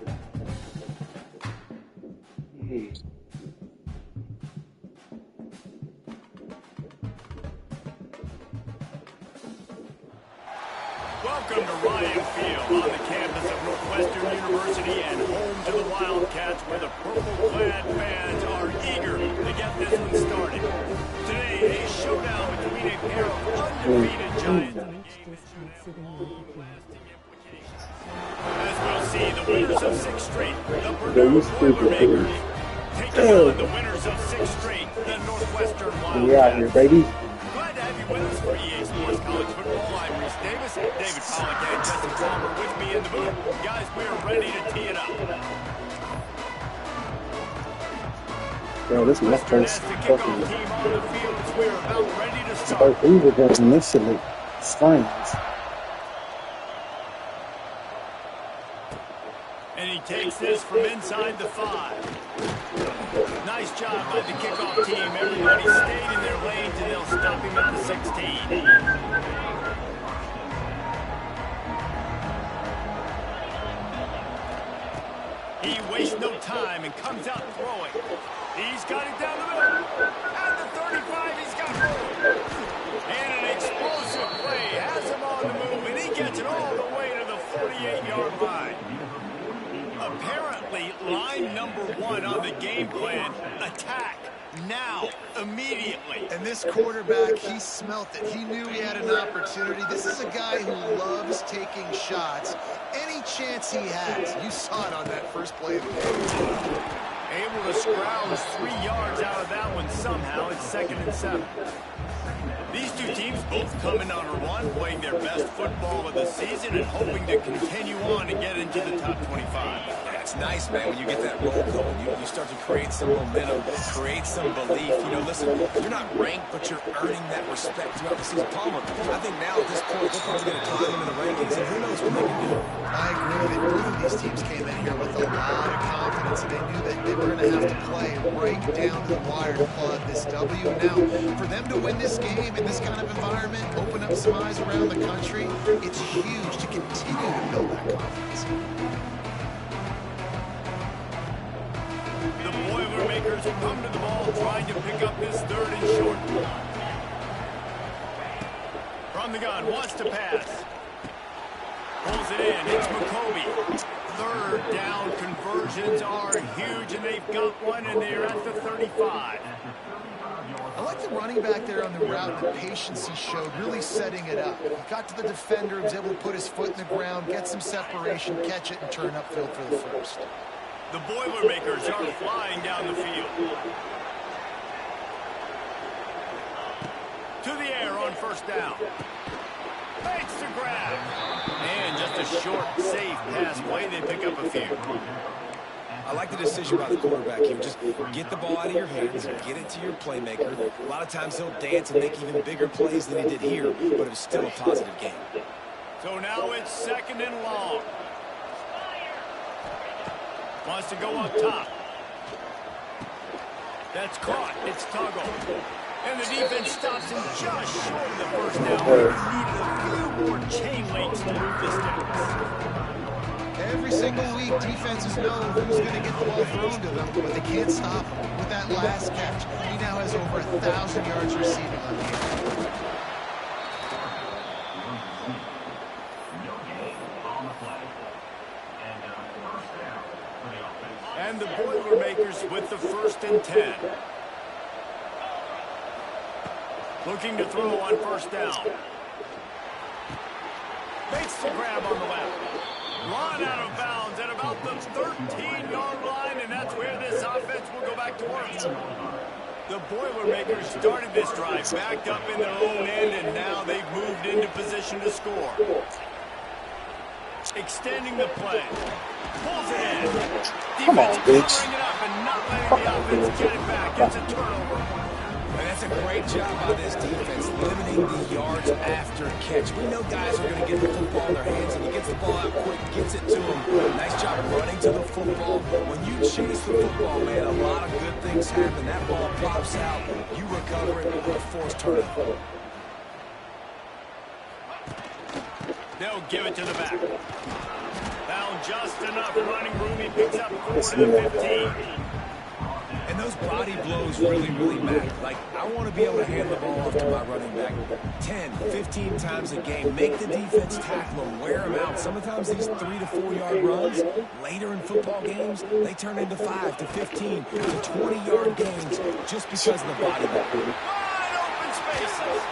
Welcome to Ryan Field on the campus of Northwestern University and home to the Wildcats, where the purple-clad fans are eager to get this one started. Today, a showdown between a pair of undefeated giants. As we'll see, the winners of 6 straight, the Purdue Boilermakers, taking on the winners of 6 straight, the Northwestern Wildcats. Yeah, here, baby. Glad to have you with us for EA Sports College Football. I'm Reese Davis, David Pollack, and Justin Palmer with me in the booth. Guys, we are ready to tee it up. Bro, this Western's fucking. We're about ready to start. We were going initially. Strange. And he takes this from inside the 5. Nice job by the kickoff team. Everybody stayed in their lanes, and they'll stop him at the 16. He wastes no time and comes out throwing. He's got it down the middle. At the 35, he's got it. And an explosive play has him on the move, and he gets it all the way to the 48-yard line. Apparently, line number 1 on the game plan, attack, now, immediately. And this quarterback, he smelt it. He knew he had an opportunity. This is a guy who loves taking shots. Any chance he has, you saw it on that first play of the game. Able to scrounge 3 yards out of that one somehow. It's 2nd and 7. These two teams both coming on a run, playing their best football of the season and hoping to continue on and get into the top 25. It's nice, man, when you get that roll going. You start to create some momentum, create some belief. You know, listen, you're not ranked, but you're earning that respect throughout the season. Palmer, I think now at this point, they're probably going to climb into the rankings, and who knows what they can do. I agree that both of these teams came in here with a lot of confidence, and they knew that they were going to have to play right down to the wire to pull out this W. Now, for them to win this game in this kind of environment, open up some eyes around the country, it's huge to continue to build that confidence. The Boilermakers come to the ball trying to pick up this 3rd and short. From the gun, wants to pass. Pulls it in, it's McCoby. 3rd down conversions are huge, and they've got one, and they're at the 35. I like the running back there on the route, the patience he showed, really setting it up. He got to the defender, was able to put his foot in the ground, get some separation, catch it, and turn upfield for the first. The Boilermakers are flying down the field. To the air on 1st down. Makes the grab. And just a short, safe pass play. They pick up a few. I like the decision by the quarterback here. Just get the ball out of your hands, get it to your playmaker. A lot of times he'll dance and make even bigger plays than he did here, but it was still a positive game. So now it's 2nd and long. Wants to go up top. That's caught. It's Tuggle. And the defense stops him just short of the 1st down. Needed a few more chain links to move this down. Every single week, defenses know who's going to get the ball thrown to them, but they can't stop him. With that last catch, he now has over 1,000 yards receiving on the game. And the Boilermakers with the 1st and 10. Looking to throw on 1st down. Makes the grab on the left. Run out of bounds at about the 13-yard line, and that's where this offense will go back to work. The Boilermakers started this drive backed up in their own end, and now they've moved into position to score. Extending the play. Pulls it in. Come on, bitch. Covering it up and not letting the offense get it back. It's a turnover. And that's a great job by this defense, limiting the yards after catch. We know guys are going to get the football in their hands, and he gets the ball out quick, gets it to them. Nice job running to the football. When you chase the football, man, a lot of good things happen. That ball pops out, you recover it with a forced turnover. They'll give it to the back. Found just enough running room. He picks up 4 to the 15. And those body blows really, really matter. Like, I want to be able to hand the ball off to my running back 10, 15 times a game. Make the defense tackle them, wear them out. Sometimes these 3 to 4 yard runs, later in football games, they turn into 5 to 15 to 20-yard gains just because of the body blow. Wide open spaces.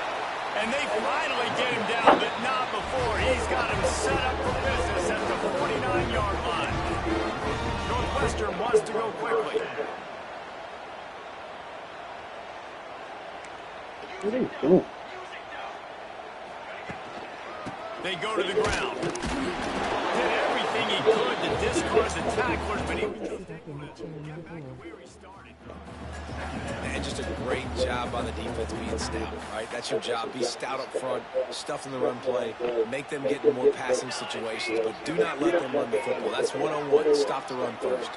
And they finally get him down, but not before. He's got him set up for business at the 49-yard line. Northwestern wants to go quickly. What are you doing? They go to the ground. Did everything he could to discard the tacklers, but he was able to get back to where he started. And just a great job by the defense being stout, right? That's your job. Be stout up front, stuff in the run play, make them get in more passing situations, but do not let them run the football. That's one-on-one. Stop the run first.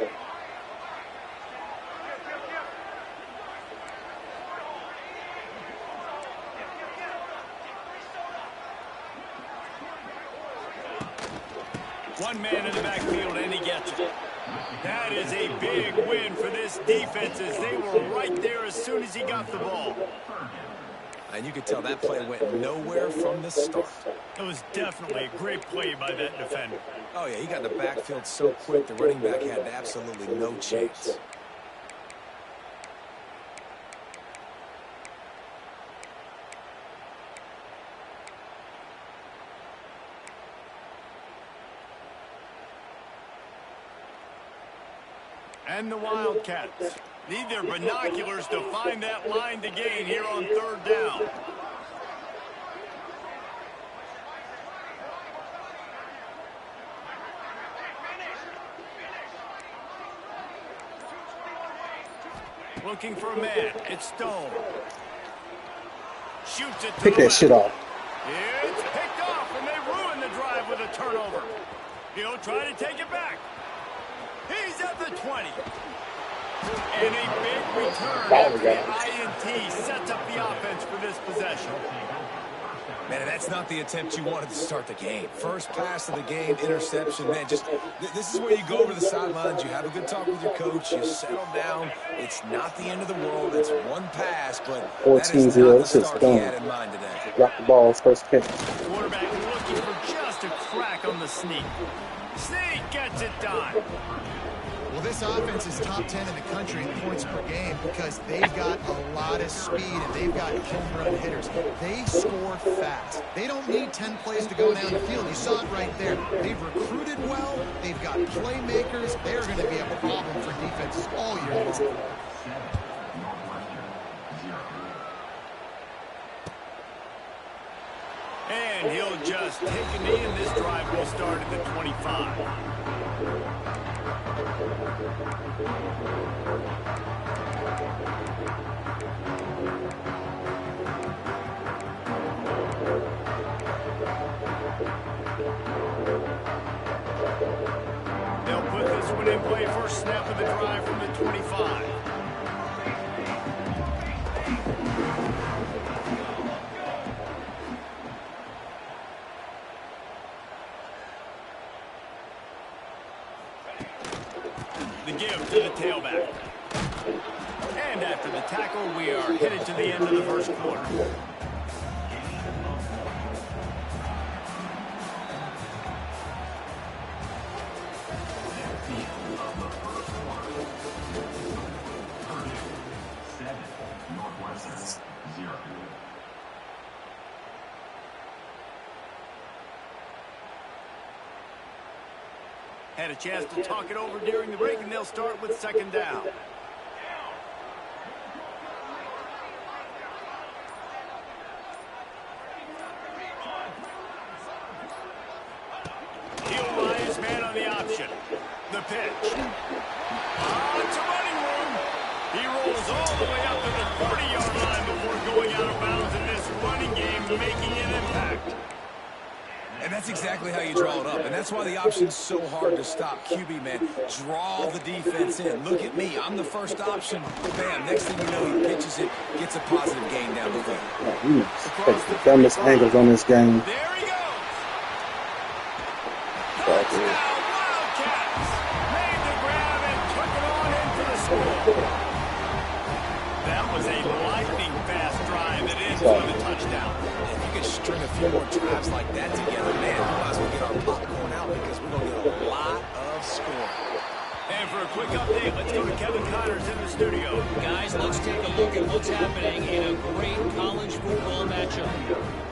One man in the backfield, and he gets it. That is a big win for this defense as they were right there as soon as he got the ball. And you could tell that play went nowhere from the start. It was definitely a great play by that defender. Oh, yeah, he got in the backfield so quick, the running back had absolutely no chance. And the Wildcats need their binoculars to find that line to gain here on 3rd down. Looking for a man. It's Stone. Shoots it to Pick the that left. shit off. It's picked off, and they ruin the drive with a turnover. He'll try to take it back. He's at the 20. And a big return after the INT sets up the offense for this possession. Man, that's not the attempt you wanted to start the game. First pass of the game, interception. Man, just this is where you go over the sidelines. You have a good talk with your coach. You settle down. It's not the end of the world. It's one pass, but that is not the start he had in mind today. Drop the ball, first catch. Quarterback looking for just a crack on the sneak. Sneak gets it done. Well, this offense is top 10 in the country in points per game because they've got a lot of speed and they've got home run hitters. They score fast. They don't need 10 plays to go down the field. You saw it right there. They've recruited well. They've got playmakers. They're going to be a problem for defenses all year long. And he'll just take a knee, and this drive will start at the 25. They'll put this one in play. First snap of the drive from the 25. The give to the tailback. And after the tackle, we are headed to the end of the first quarter. Had a chance to talk it over during the break, and they'll start with 2nd down. He'll lie his man on the option. The pitch. It's a running room. He rolls all the way up to the 40-yard line before going out of bounds in this running game, making an impact. And that's exactly how you draw it up. And that's why the option's so hard to stop. QB, man, draw the defense in. Look at me. I'm the first option. Bam. Next thing you know, he pitches it, gets a positive gain down the field. Yeah, he takes the dumbest angles on this game. There he goes. Touchdown, few more drives like that together, man, we might as well get our popcorn out because we're going to get a lot of scoring. And for a quick update, let's go to Kevin Connors in the studio. Guys, let's take a look at what's happening in a great college football matchup.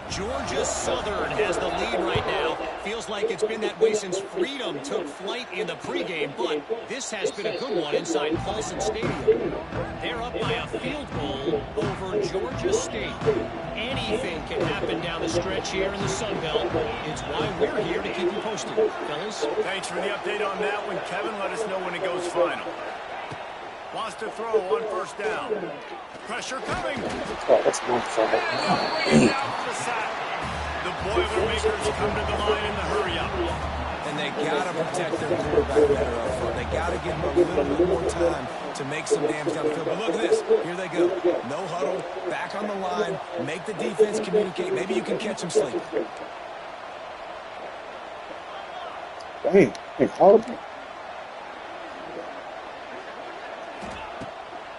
Georgia Southern has the lead right now. Feels like it's been that way since Freedom took flight in the pregame, but this has been a good one inside Paulson Stadium. They're up by a field goal over Georgia State. Anything can happen down the stretch here in the Sun Belt. It's why we're here to keep you posted, fellas. Thanks for the update on that one, Kevin. Let us know when it goes final. Wants to throw on first down. Pressure coming. Oh, that's not fun. And out for the sack. The Boilermakers come to the line in the hurry-up. And they got to protect their quarterback better up front. They got to give him a little bit more time to make some damage down the field. But look at this. Here they go. No huddle. Back on the line. Make the defense communicate. Maybe you can catch them sleeping. Dang, horrible.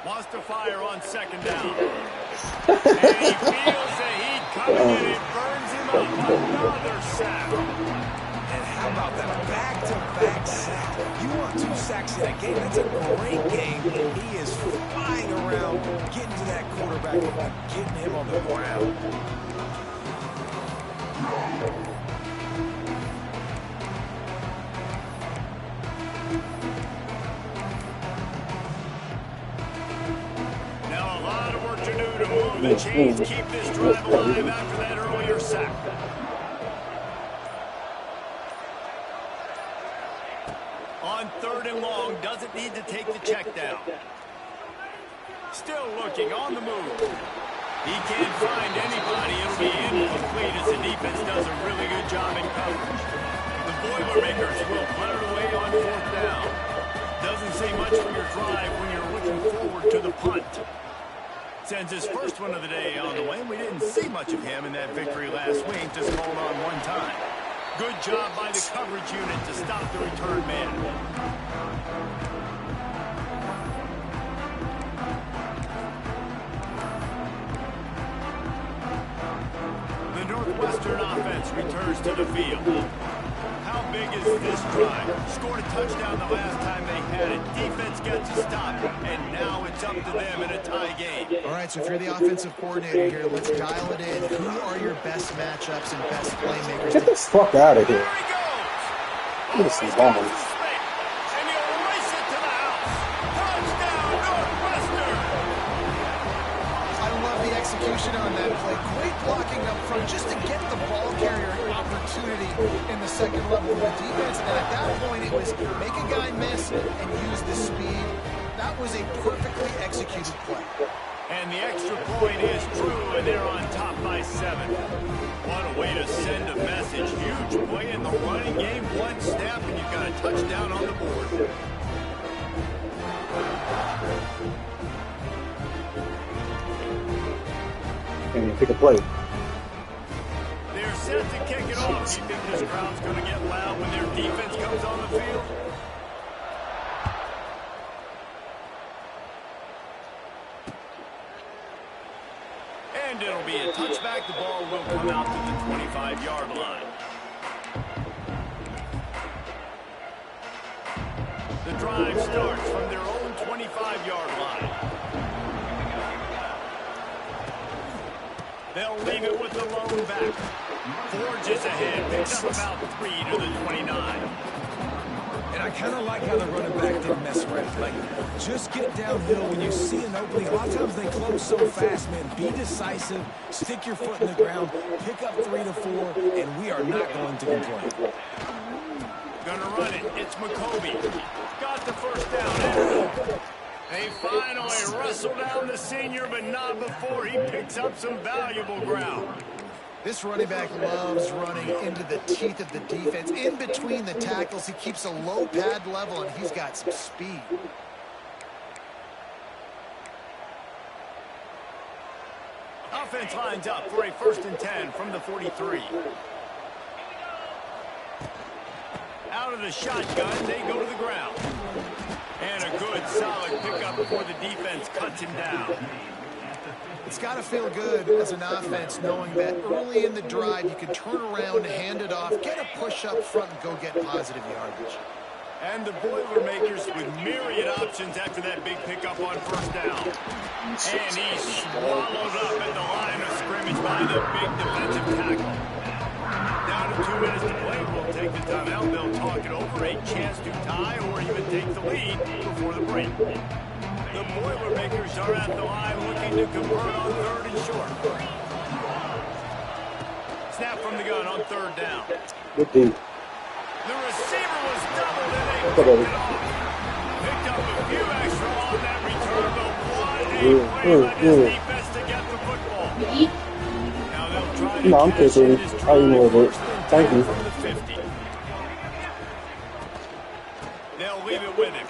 Wants to fire on second down. And he feels the heat coming and it burns him up. Another sack. And how about that back-to-back sack? You want 2 sacks in a game, that's a great game. He is flying around, getting to that quarterback, getting him on the ground. Now a lot of work to do to move the chains, keep this drive alive after that earlier sack. On third and long, doesn't need to take the check down. Still looking, on the move. He can't find anybody. It'll be incomplete as the defense does a really good job in coverage. The Boilermakers will put it away on fourth down. Doesn't say much for your drive when you're looking forward to the punt. Sends his first one of the day on the way. We didn't see much of him in that victory last week, just called on one time. Good job by the coverage unit to stop the return man. The Northwestern offense returns to the field. How big is this drive? Scored a touchdown the last time they had it. Defense gets a stop, and now it's up to them in a tie game. All right, so if you're the offensive coordinator here, let's dial it in. Who are your best matchups and best playmakers? Get this fuck out of here. There he goes! Look at some bombs. And he'll race it to the house. Touchdown, Northwestern! I love the execution on that play. Great blocking up front just to get the ball carrier an opportunity in the second level of the defense. And at that point, it was make a guy miss and use the speed. That was a perfectly executed play. And the extra point is true, and they're on top by 7. What a way to send a message. Huge play in the running game. One snap, and you've got a touchdown on the board. Can you pick a play? They're set to kick it off. Do you think this crowd's going to get loud when their defense comes on the field? And it'll be a touchback. The ball will come out to the 25-yard line. The drive starts from their own 25-yard line. They'll leave it with the lone back. Forges ahead, picks up about 3 to the 29. And I kind of like how the running back didn't mess around. Like, just get downhill when you see an opening. A lot of times they close so fast, man. Be decisive, stick your foot in the ground, pick up 3 to 4, and we are not going to complain. Gonna run it. It's McCoby. Got the first down. They finally wrestle down the senior, but not before he picks up some valuable ground. This running back loves running into the teeth of the defense. In between the tackles, he keeps a low pad level, and he's got some speed. Offense lines up for a 1st and 10 from the 43. Out of the shotgun, they go to the ground. And a good, solid pickup before the defense cuts him down. It's got to feel good as an offense knowing that early in the drive you can turn around, hand it off, get a push up front, and go get positive yardage. And the Boilermakers with myriad options after that big pickup on first down. And he's swallowed up at the line of scrimmage by the big defensive tackle. Down to 2 minutes to play. We'll take the timeout. They'll talk it over. A chance to tie or even take the lead before the break. The Boilermakers are at the line looking to convert on third and short. Snap from the gun on third down. Good deep. The receiver was doubled and they picked it off. Picked up a few extra on that return, but what a play by this defense to get the football. Now they'll try to I'm cash in this drive first and Thank you. from the 50. They'll leave it with him.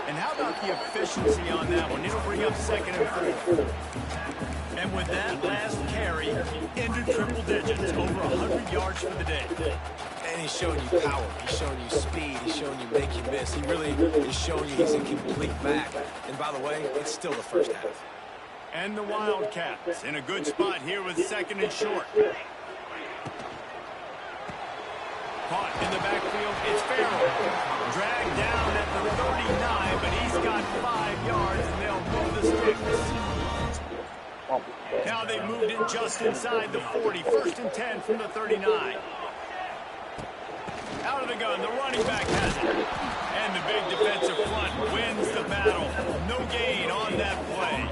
And how about the efficiency on that one? It'll bring up second and 4. And with that last carry, into triple digits, over 100 yards for the day. And he's showing you power. He's showing you speed. He's showing you make you miss. He really is showing you he's a complete back. And by the way, it's still the first half. And the Wildcats in a good spot here with second and short. Caught in the backfield, it's Farrell. Dragged down at the 39, but he's got 5 yards, and they'll move the sticks. Now they've moved it just inside the 40. First and 10 from the 39. Out of the gun, the running back has it. And the big defensive front wins the battle. No gain on that play.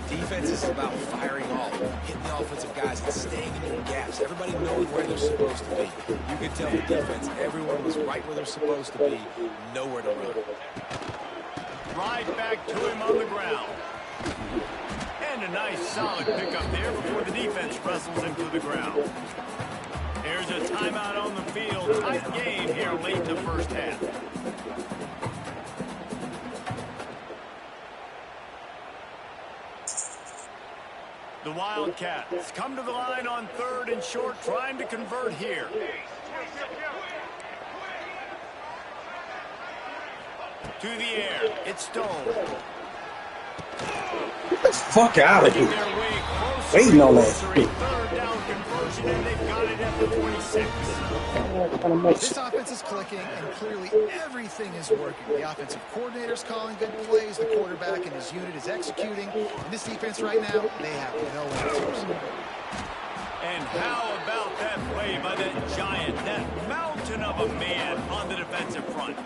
Defense is about firing off, hitting the offensive guys and staying in your gaps. Everybody knows where they're supposed to be. You could tell the defense, everyone was right where they're supposed to be, nowhere to run. Right back to him on the ground. And a nice solid pickup there before the defense wrestles him to the ground. There's a timeout on the field. Tight game here late in the first half. The Wildcats come to the line on third and short, trying to convert here. To the air, it's Stone. Get the fuck out of here. Waiting on that. Third down conversion, and they've got it at the 26. This offense is clicking, and clearly everything is working. The offensive coordinator's calling good plays. The quarterback and his unit is executing. And this defense right now, they have no answers. And how about that play by that giant, that mountain of a man on the defensive front?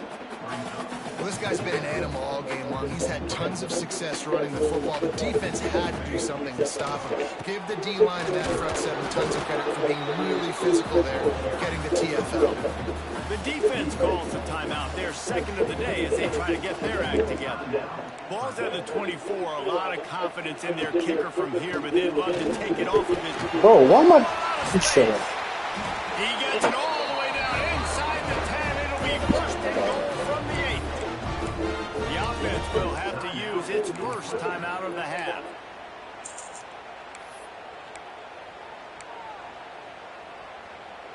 Well, this guy's been an animal all game long. He's had tons of success running the football. The defense had to do something to stop him. Give the D-line and that front seven tons of credit for being really physical there, getting the TFL. The defense calls a timeout. Their second of the day as they try to get their act together. Ball's at the 24. A lot of confidence in their kicker from here, but they'd love to take it off of his... Bro, why am I... Shut up. He gets it all the way down inside the 10. It'll be first and goal from the 8. The offense will have to use its first timeout of the half.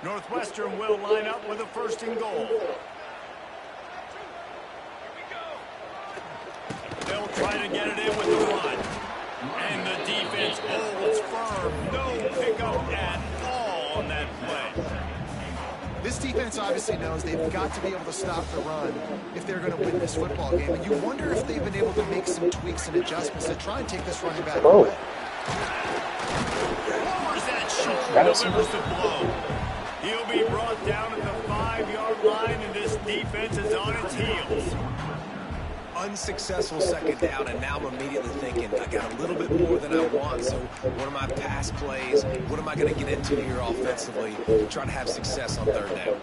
Northwestern will line up with a first and goal. They'll try to get it in with the run. And the defense holds firm. No pickup at all on that play. This defense obviously knows they've got to be able to stop the run if they're going to win this football game. And you wonder if they've been able to make some tweaks and adjustments to try and take this running back away. Lowers that shoulder, delivers the blow. He'll be brought down at the 5-yard line, and this defense is on its heels. Unsuccessful second down, and now I'm immediately thinking, I got a little bit more than I want, so what are my pass plays? What am I going to get into here offensively to try to have success on third down?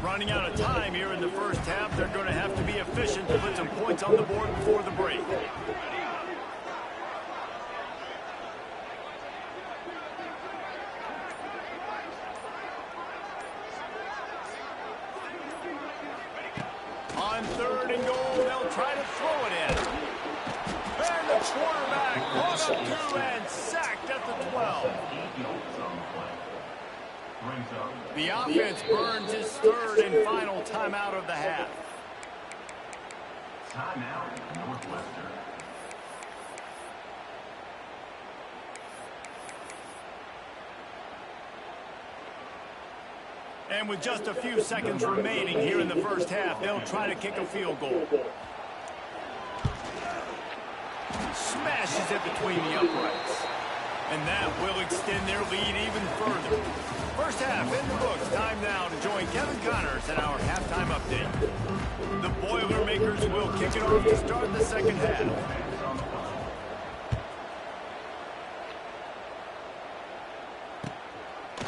Running out of time here in the first half, they're going to have to be efficient to put some points on the board before the break. On third and goal, they'll try to throw it in. And the quarterback brought up 2 and sacked at the 12. The offense burns his third and final timeout of the half. Timeout, Northwestern. And with just a few seconds remaining here in the first half, they'll try to kick a field goal. Smashes it between the uprights. And that will extend their lead even further. First half in the books. Time now to join Kevin Connors in our halftime update. The Boilermakers will kick it off to start the second half.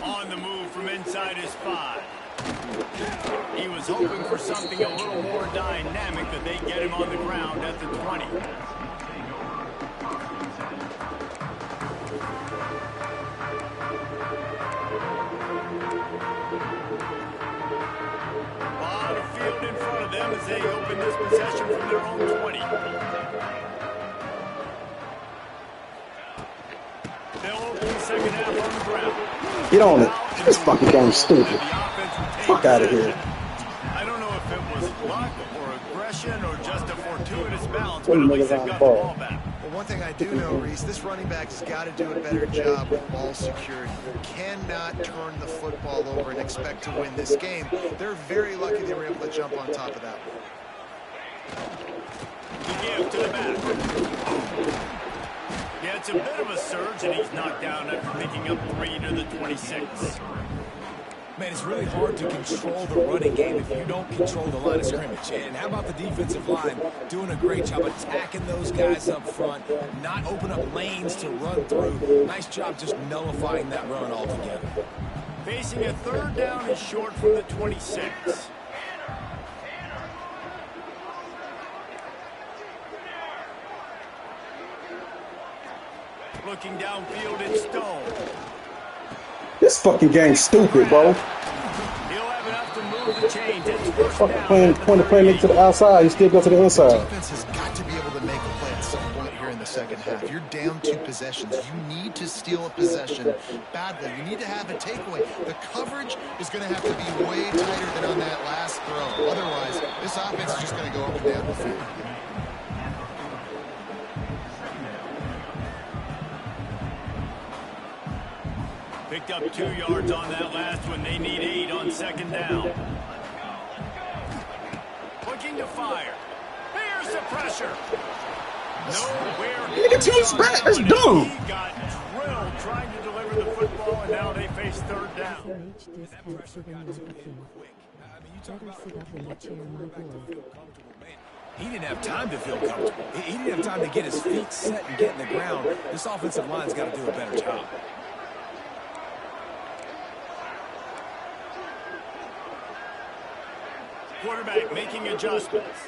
On the move from inside his 5. He was hoping for something a little more dynamic, that they get him on the ground at the 20. A lot of field in front of them as they open this possession from their own 20. They'll open the second half on the ground. Get on it. This fucking game's stupid. Fuck out of here. I don't know if it was luck or aggression or just a fortuitous balance, What but do at you least make they've of got the that ball back. Well, one thing I do know, Reese, this running back has got to do a better job with ball security. You cannot turn the football over and expect to win this game. They're very lucky they were able to jump on top of that one. The give to the back. Yeah, it's a bit of a surge, and he's knocked down after picking up 3 to the 26. Man, it's really hard to control the running game if you don't control the line of scrimmage. And how about the defensive line doing a great job attacking those guys up front, not open up lanes to run through. Nice job just nullifying that run altogether. Facing a third down and short from the 26. Looking downfield, it's Stone. This fucking game's stupid, bro. He'll have enough to move the chains. It's first Fucking down. playing it to the outside. You still go to the inside. Defense has got to be able to make a play at some point here in the second half. You're down 2 possessions. You need to steal a possession badly. You need to have a takeaway. The coverage is going to have to be way tighter than on that last throw. Otherwise, this offense is just going to go up and down the field. Picked up 2 yards on that last one. They need 8 on second down. Looking to fire. Here's the pressure. Nowhere. Nigga, T's back. That's dumb. He got drilled trying to deliver the football, and now they face third down. He didn't have time to feel comfortable. He didn't have time to get his feet set and get in the ground. This offensive line's got to do a better job. Quarterback making adjustments.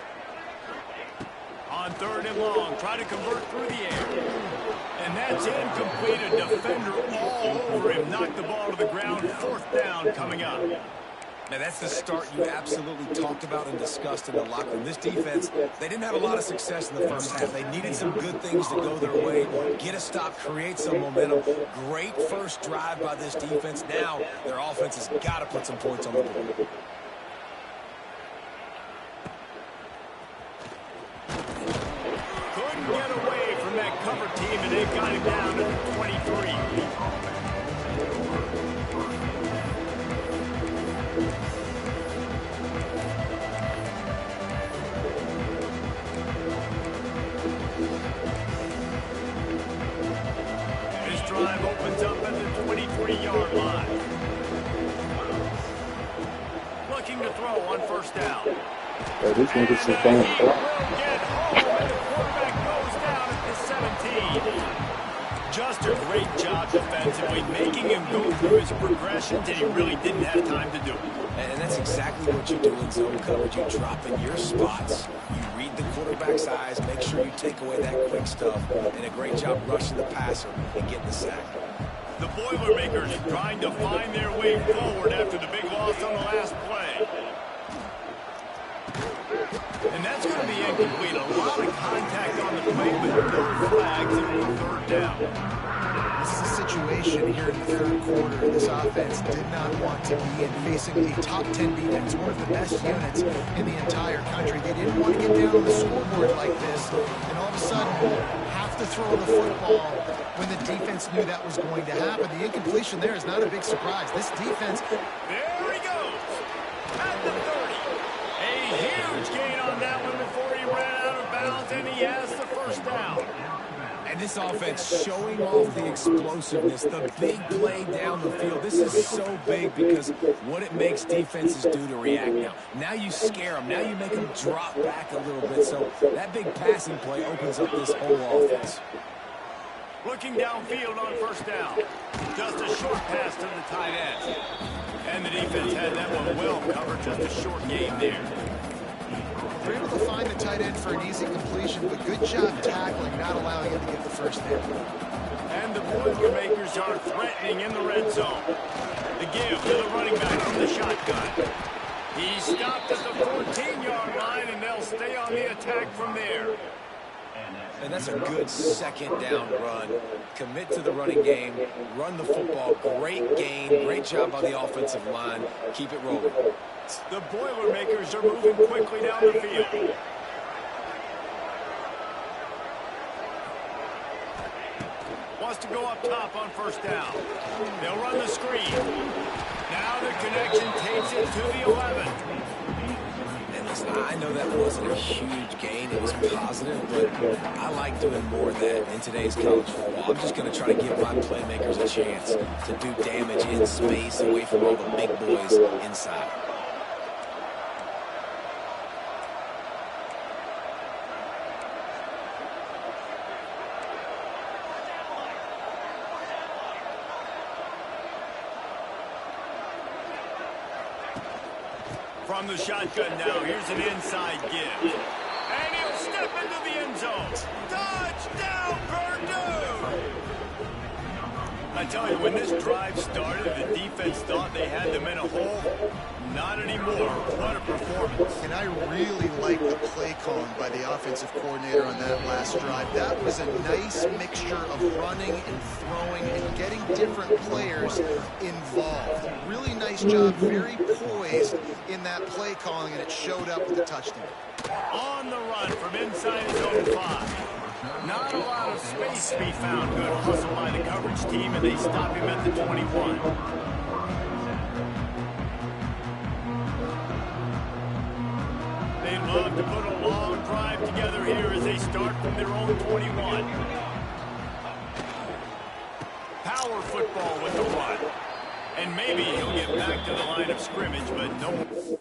On third and long, try to convert through the air. And that's incomplete. A defender all over him. Knocked the ball to the ground. Fourth down coming up. Now, that's the start you absolutely talked about and discussed in the locker room. This defense, they didn't have a lot of success in the first half. They needed some good things to go their way, get a stop, create some momentum. Great first drive by this defense. Now, their offense has got to put some points on the board. Couldn't get away from that cover team, and they got him down at the 23. This drive opens up at the 23-yard line. Looking to throw on first down. Bro, these niggas is going He will get home, and the quarterback goes down at the 17. Just a great job defensively, making him go through his progressions, and he really didn't have time to do it. And that's exactly what you do in zone coverage. You drop in your spots. You read the quarterback's eyes, make sure you take away that quick stuff, and a great job rushing the passer and getting the sack. The Boilermakers trying to find their way forward after the big loss on the last play. And that's going to be incomplete. A lot of contact on the play, but no flags, and we're third down. This is a situation here in the third quarter this offense did not want to be in, facing a top 10 defense, one of the best units in the entire country. They didn't want to get down on the scoreboard like this, and all of a sudden have to throw the football when the defense knew that was going to happen. The incompletion there is not a big surprise. This defense... There he goes. on that one before he ran out of bounds, and he has the first down. And this offense showing off the explosiveness, the big play down the field. This is so big because what it makes defenses do to react now. Now you scare them. Now you make them drop back a little bit. So that big passing play opens up this whole offense. Looking downfield on first down. Just a short pass to the tight end. And the defense had that one well covered. Just a short game there. They're able to find the tight end for an easy completion, but good job tackling, not allowing him to get the first down. And the Boilermakers are threatening in the red zone. The give to the running back from the shotgun. He stopped at the 14-yard line, and they'll stay on the attack from there. And that's a good second down run. Commit to the running game, run the football, great gain, great job by the offensive line. Keep it rolling. The Boilermakers are moving quickly down the field. Wants to go up top on first down. They'll run the screen. Now the connection takes it to the 11. And listen, I know that wasn't a huge gain. It was positive, but I like doing more of that in today's college football. I'm just going to try to give my playmakers a chance to do damage in space away from all the big boys inside. From the shotgun now, here's an inside give. And he'll step into the end zone. Touchdown, Purdue! I tell you, when this drive started, the defense thought they had them in a hole. Not anymore. What a performance. And I really like the play calling by the offensive coordinator on that last drive. That was a nice mixture of running and throwing and getting different players involved. Really nice job, very poised in that play calling, and it showed up with a touchdown. On the run from inside his own 5. Not a lot of space to be found. Good hustle by the coverage team, and they stop him at the 21. They love to put a long drive together here as they start from their own 21. Power football with the run. And maybe he'll get back to the line of scrimmage, but no.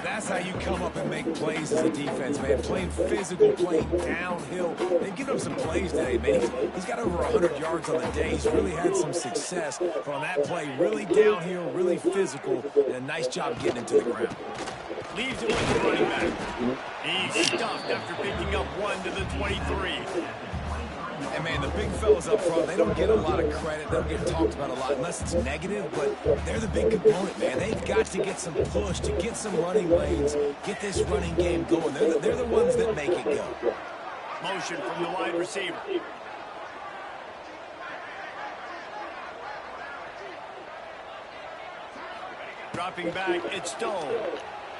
That's how you come up and make plays as a defense, man. Playing physical, playing downhill. They've given him some plays today, man. He's got over 100 yards on the day. He's really had some success. But on that play, really downhill, really physical, and a nice job getting him to the ground. Leaves it with the running back. He's stuffed after picking up 1 to the 23. And, man, the big fellas up front, they don't get a lot of credit. They don't get talked about a lot unless it's negative, but they're the big component, man. They've got to get some push, to get some running lanes, get this running game going. They're the ones that make it go. Motion from the wide receiver. Dropping back, it's Stone.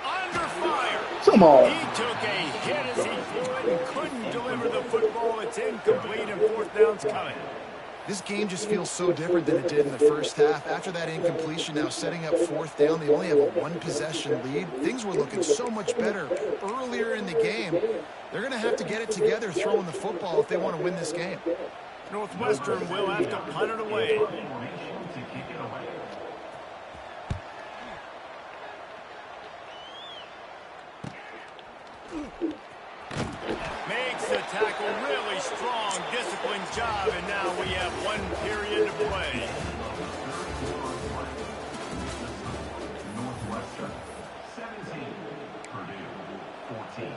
Under fire. Come on. He took a hit as he threw it and couldn't deliver the football. It's incomplete and fourth down's coming. This game just feels so different than it did in the first half. After that incompletion, now setting up fourth down, they only have a one-possession lead. Things were looking so much better earlier in the game. They're going to have to get it together throwing the football if they want to win this game. Northwestern will have to punt it away. Makes the tackle really strong, disciplined job, and now we have 1 period to play. Northwestern 17, Purdue 14.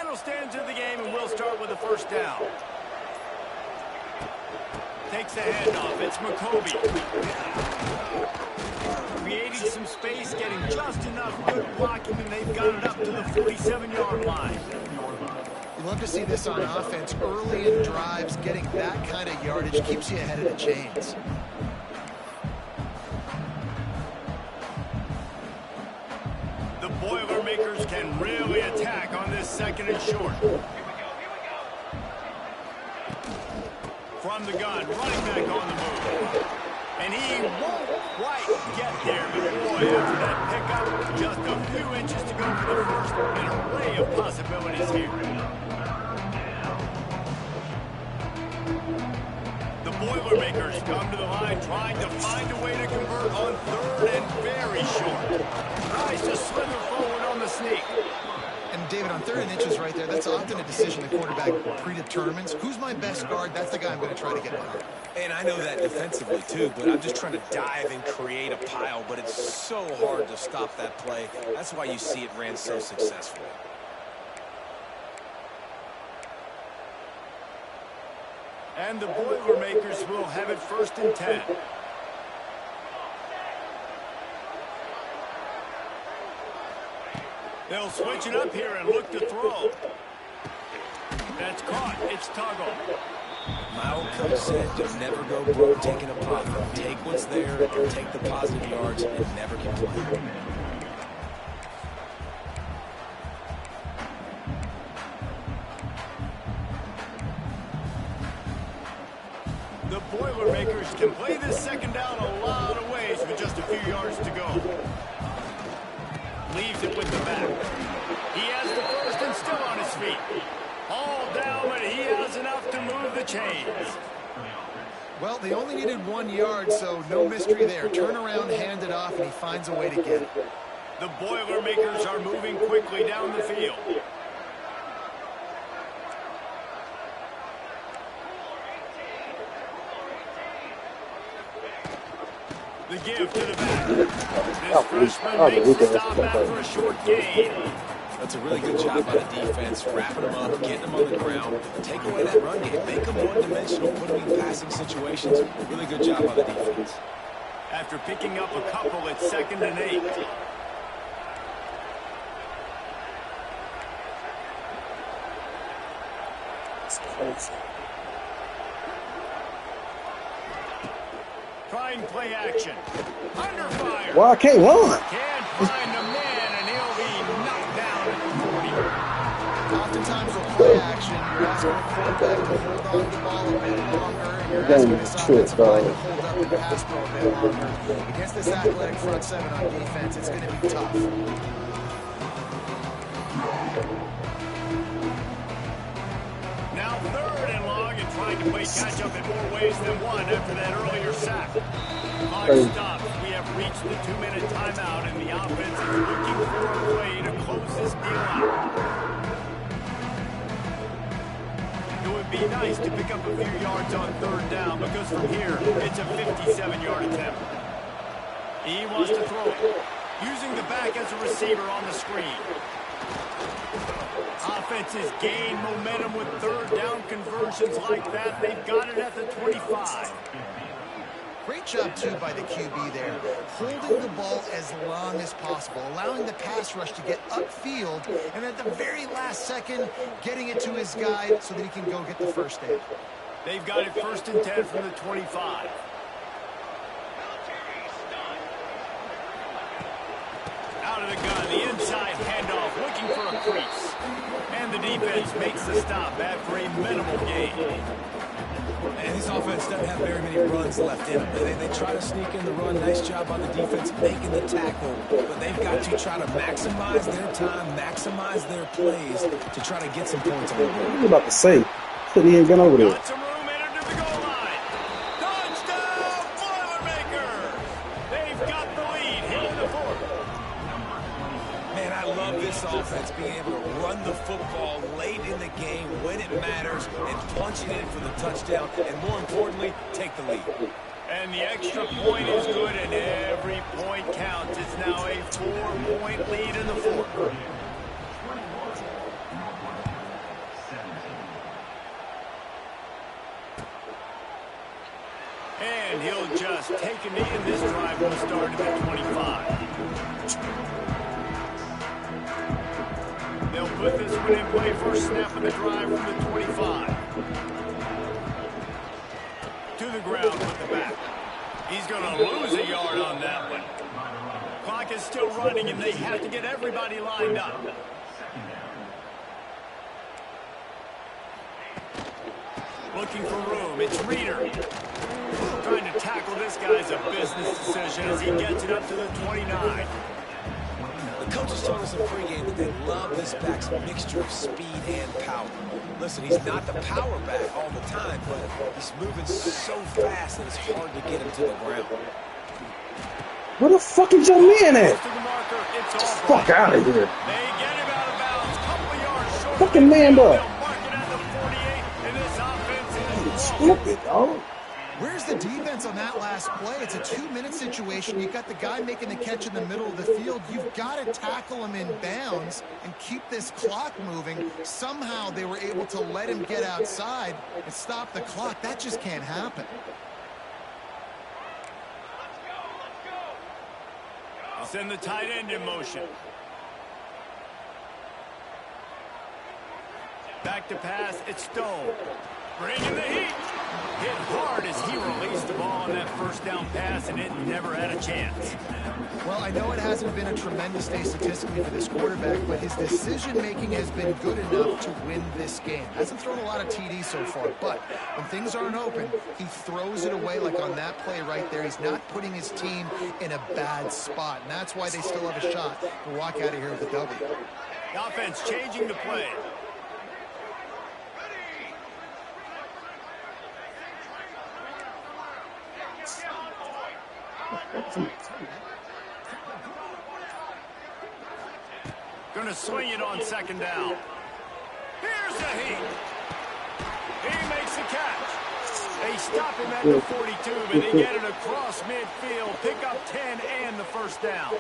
Final stands of the game, and we'll start with a first down. Takes the handoff. It's McCoby. Creating some space, getting just enough good blocking, and they've got it up to the 47-yard line. You love to see this on offense. Early in drives, getting that kind of yardage keeps you ahead of the chains. The Boilermakers can really attack on this second and short. From the gun, running back on the move. And he won't quite get there, but boy, after that pickup, just a few inches to go for the first. An array of possibilities here. The Boilermakers come to the line trying to find a way to convert on third and very short. Tries to slither forward on the sneak. And David, on 3rd and inches right there, that's often a decision the quarterback predetermines. Who's my best guard? That's the guy I'm going to try to get behind. And I know that defensively, too, but I'm just trying to dive and create a pile, but it's so hard to stop that play. That's why you see it ran so successfully. And the Boilermakers will have it 1st and 10. They'll switch it up here and look to throw. That's caught. It's Tuggle. My old coach said, you'll never go broke taking a profit. Take what's there and take the positive yards and never complain. The Boilermakers can play this second down a lot of ways with just a few yards to go. Leaves it with the back. He has the first and still on his feet. All down, but he has enough to move the chains. Well, they only needed 1 yard, so no mystery there. Turn around, hand it off, and he finds a way to get it. The Boilermakers are moving quickly down the field. The give to the back. This freshman makes the stop after a short gain. That's a really good job by the defense, wrapping them up, getting them on the ground. Take away that run game, make them one-dimensional, put them in passing situations. Really good job by the defense. After picking up a couple, it's 2nd and 8. Trying play action. Under fire. Why I can't run? Can't find a man, and he'll be knocked down at the 40. Oftentimes with play action, you're asking the quarterback to hold on to the ball a bit longer, and you're asking this offensive line to hold up the pass pro a bit longer. Against this athletic front seven on defense, it's going to be tough. Now 3rd and long, and trying to play catch up in more ways than one after that earlier sack. Clock stops. We have reached the 2-minute timeout, and the offense is looking for a play to close this deal out. It would be nice to pick up a few yards on 3rd down, because from here, it's a 57-yard attempt. He wants to throw it, using the back as a receiver on the screen. Offenses gain momentum with 3rd down conversions like that. They've got it at the 25. Great job, too, by the QB there, holding the ball as long as possible, allowing the pass rush to get upfield, and at the very last second, getting it to his guy so that he can go get the first down. They've got it 1st and 10 from the 25. Out of the gun, the inside handoff, looking for a crease. And the defense makes the stop after a minimal gain. And this offense doesn't have very many runs left in them. They try to sneak in the run. Nice job on the defense making the tackle. But they've got to try to maximize their time, maximize their plays to try to get some points on the board. What are you about to say? Couldn't even get over there. Got some room in under the goal line. Touchdown, Boilermakers! They've got the lead here in the 4th. Man, I love this offense being able to run the football late in the game when it matters and punch it in for the touchdown, and more importantly, take the lead. And the extra point is good, and every point counts. It's now a 4-point lead in the 4th. and he'll just take a knee, and this drive will start him at 25. They'll put this one in play first snap of the drive from the 25. To the ground with the back. He's going to lose a yard on that one. Clock is still running, and they have to get everybody lined up. Looking for room. It's Reeder. Trying to tackle this guy's a business decision as he gets it up to the 29. The coaches told us in pregame that they love this back's mixture of speed and power. Listen, he's not the power back all the time, but he's moving so fast that it's hard to get him to the ground. Where the fuck is your man at? To the marker, it's all Fuck out of here. They get him out of bounds, couple of yards short. Fucking man up. They'll mark it at the 48, and this offense is Stupid, dog. Where's the defense on that last play? It's a 2-minute situation. You've got the guy making the catch in the middle of the field. You've got to tackle him in bounds and keep this clock moving. Somehow they were able to let him get outside and stop the clock. That just can't happen. I'll send the tight end in motion. Back to pass, it's Stone. Bringing the heat. Hit hard as he released the ball on that first down pass, and it never had a chance. Well, I know it hasn't been a tremendous day statistically for this quarterback, but his decision-making has been good enough to win this game. Hasn't thrown a lot of TDs so far, but when things aren't open, he throws it away like on that play right there. He's not putting his team in a bad spot, and that's why they still have a shot to walk out of here with a W. The offense changing the play. Gonna swing it on second down. Here's the heat. He makes the catch. They stop him at the 42, but they get it across midfield. Pick up 10 and the first down.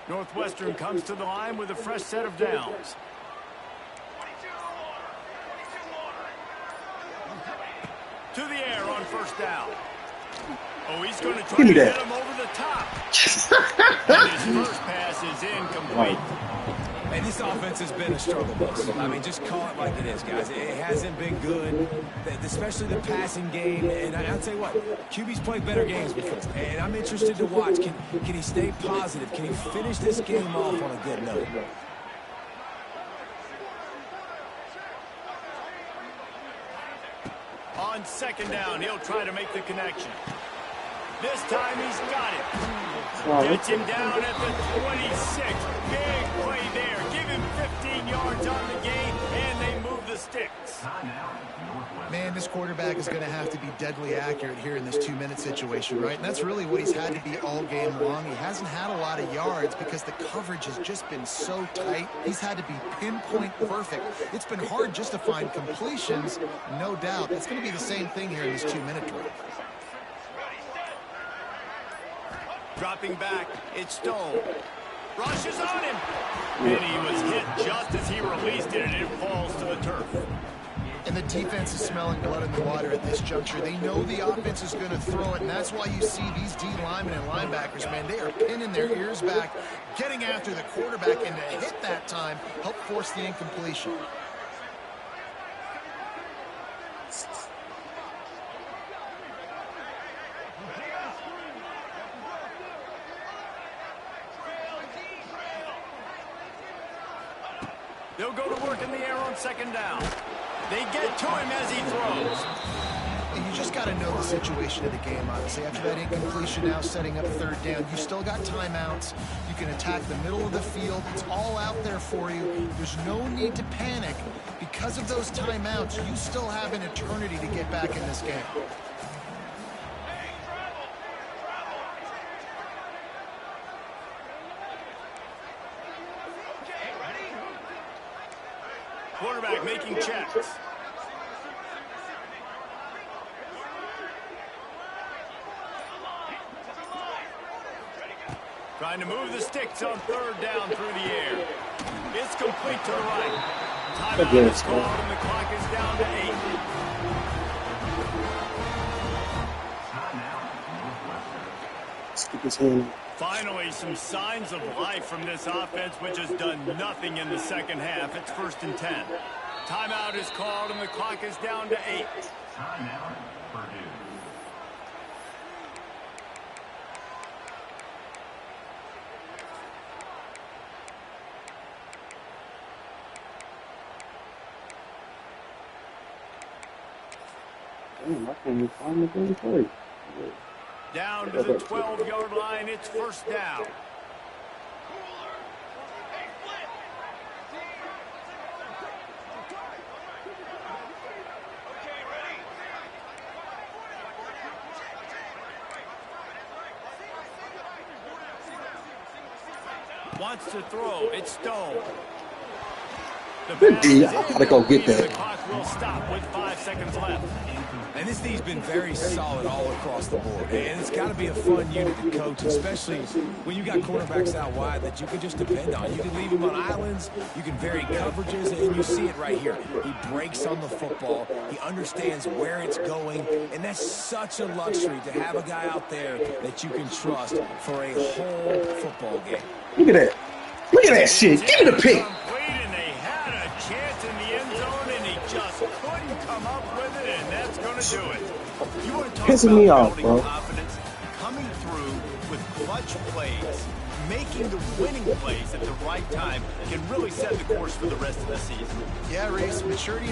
Northwestern comes to the line with a fresh set of downs. To the air on first down. Oh, he's going to try to get him over the top. And his first pass is incomplete. And this offense has been a struggle bus. I mean, just call it like it is, guys. It hasn't been good, especially the passing game. And I'll tell you what, QB's played better games before. And I'm interested to watch. Can he stay positive? Can he finish this game off on a good note? On second down, he'll try to make the connection. This time he's got it. Gets him down at the 26. Big play there. Give him 15 yards on the game, and they move the sticks. Man, this quarterback is going to have to be deadly accurate here in this 2-minute situation, right? And that's really what he's had to be all game long. He hasn't had a lot of yards because the coverage has just been so tight. He's had to be pinpoint perfect. It's been hard just to find completions, no doubt. It's going to be the same thing here in this 2-minute drive. Dropping back, it's Stone. Rushes on him. And he was hit just as he released it, and it falls to the turf. And the defense is smelling blood in the water at this juncture. They know the offense is going to throw it, and that's why you see these D linemen and linebackers, man, they are pinning their ears back, getting after the quarterback, and to hit that time, help force the incompletion. They'll go to work in the air on second down. They get to him as he throws. And you just got to know the situation of the game, obviously. After that incompletion, now setting up third down, you still got timeouts. You can attack the middle of the field. It's all out there for you. There's no need to panic. Because of those timeouts, you still have an eternity to get back in this game. Quarterback making checks. Trying to move the sticks on third down through the air. It's complete to the right. Timeout is called, and the clock is down to 8. Let's get this hand. Finally, some signs of life from this offense, which has done nothing in the second half. It's 1st and 10. Timeout is called, and the clock is down to 8. Timeout, Purdue. Damn, I can't even find the damn play. Down to the 12-yard line, it's 1st down. Wants to throw, it's Stone. Good D, I gotta go get The that. clock will stop with 5 seconds left. And this D's been very solid all across the board. And it's got to be a fun unit to coach, especially when you got cornerbacks out wide that you can just depend on. You can leave him on islands, you can vary coverages, and you see it right here. He breaks on the football, he understands where it's going, and that's such a luxury to have a guy out there that you can trust for a whole football game. Look at that. Look at that shit. Give me the pick. And they had a chance in the end zone, and he just couldn't come up with it, and that's going to do it. You want to talk Pissing me about off, building bro. confidence, coming through with clutch plays, making the winning plays at the right time can really set the course for the rest of the season. Yeah, Reese, maturity